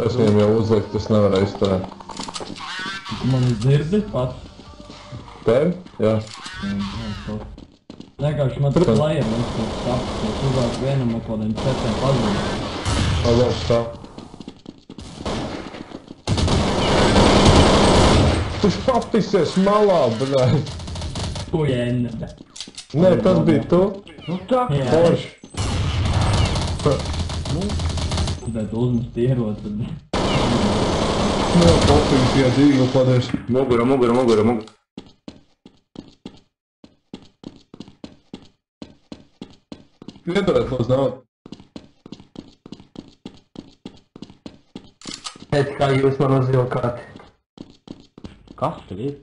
Es viņam jau uzliku, tas nevarēja izturēt. Man dzirdi pats? Tev? Jā. Vienkārši man tur player, es tur sapu, es uzvāku vienam no kodiem cetiem pazīm. Labs tā. Tu papisies malā, bļai. Ko jēnne? Nē, tas bija tu. Nu tā, Forši. Bet uzmest ierot, tad... Nē, popijas iet īgu padēs. Mugura. Iedodiet mums naudu. Pēc kā jūs man uzvilkāt. Kas tev ir?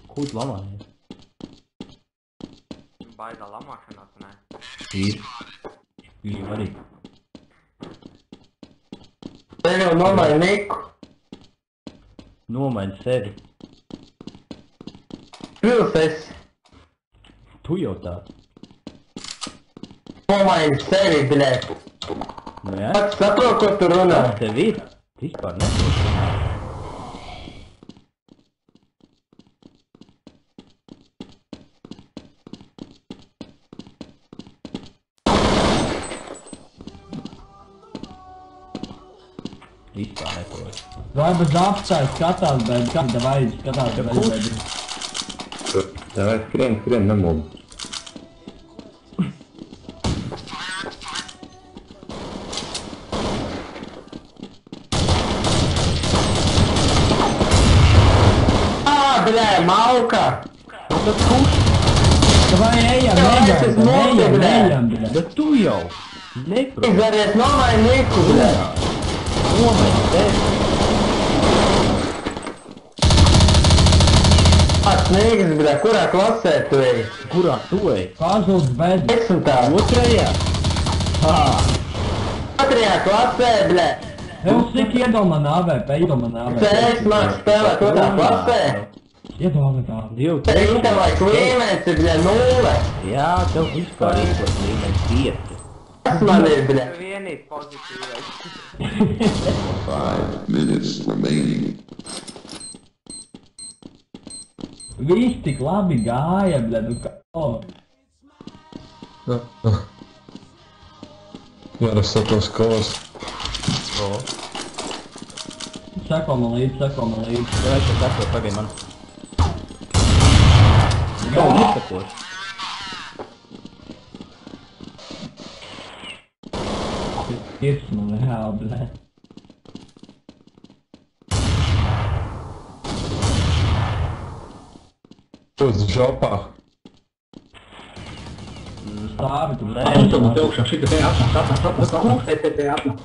Ko tu lamājies? Baida lamāšanās, nē. Ir. Ir arī. Tev jau nomaini Niku. Nomaini sevi. Pils esi. Tu jau tā. Nomaini sevi, bļēt. Nu jā? Pats saprot, ko tu runā. Kas tev ir? Vispār nesaprotu. Vispār nesaprotu. Vai bez apstājas skatās, bet kāda vajag skatās, bet vajag. Davai, skrien, nemūdi. Bļē, malka! Nu tad kurš? Vai ejam, bļē. Bet tu jau neproti. Izvēries nomaini Niku, bļē. Nomaini tevi. Pats Nīgas, bļē, kurā klasē tu ej? Kurā tu ej? Kāzls bez. 10. Otrajā? Otrajā klasē, bļē. Tev cik iedomā nāvē, peidomā nāvē. CS māk spēlēt otrā klasē. Iedomā tā. Divi, Tev intelekts līmenis ir, bļē, 0. Jā, tev vispār intelekts līmenis 5. Tas man ir, bļē. Vienīgi pozitīvais. 5 minutes remaining. Viss tik labi gāja, bļē, nu kā... Jāras satos kolas. Seko man līdzi. Tev es jau saprotu, pagaid man. Jau nesakoši. Tirs man reāli, bļē. Uz žopā. Stāvi tu, Nē, Kurš te atnāk?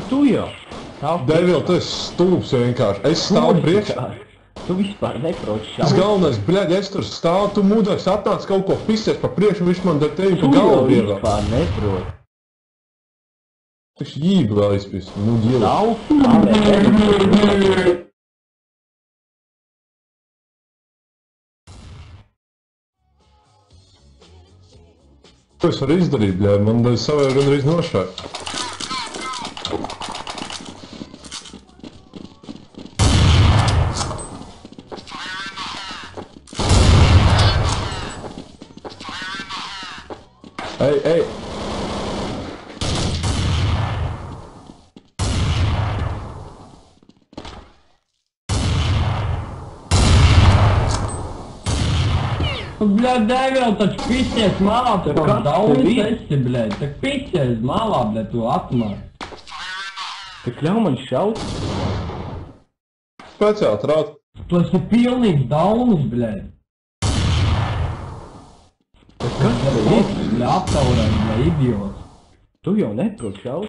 Tu jau. Devil, tu esi stulbs vienkārši. Es stāvu priekšā. Tu vispār neproti Tas šaut. galvenais, bļaļ, es tur stāvu, tu mūdāks atnāc kaut ko pisties pa priekšu, viņš man dar tevi pa Tu jau galvu ievēl. vispār neproti. Viņš jība vēl izpis. Nu, ģilis. Nav. Ko es varu izdarīt, bļaļ? Man savai gandrīz nošāja. Ej! Bļē, Devil, taču pisties malā, tu Kas kā tev daudz ir? esi, bļē. Tak pisties malā, bļē, tu atmāri. Tu ļauj man šaut. Speciāli trāt. Tu esi pilnīgs daunis, bļē. Kas tev ir? Bļē, aptaurē, bļē, idiots. Tu jau neproti šaut.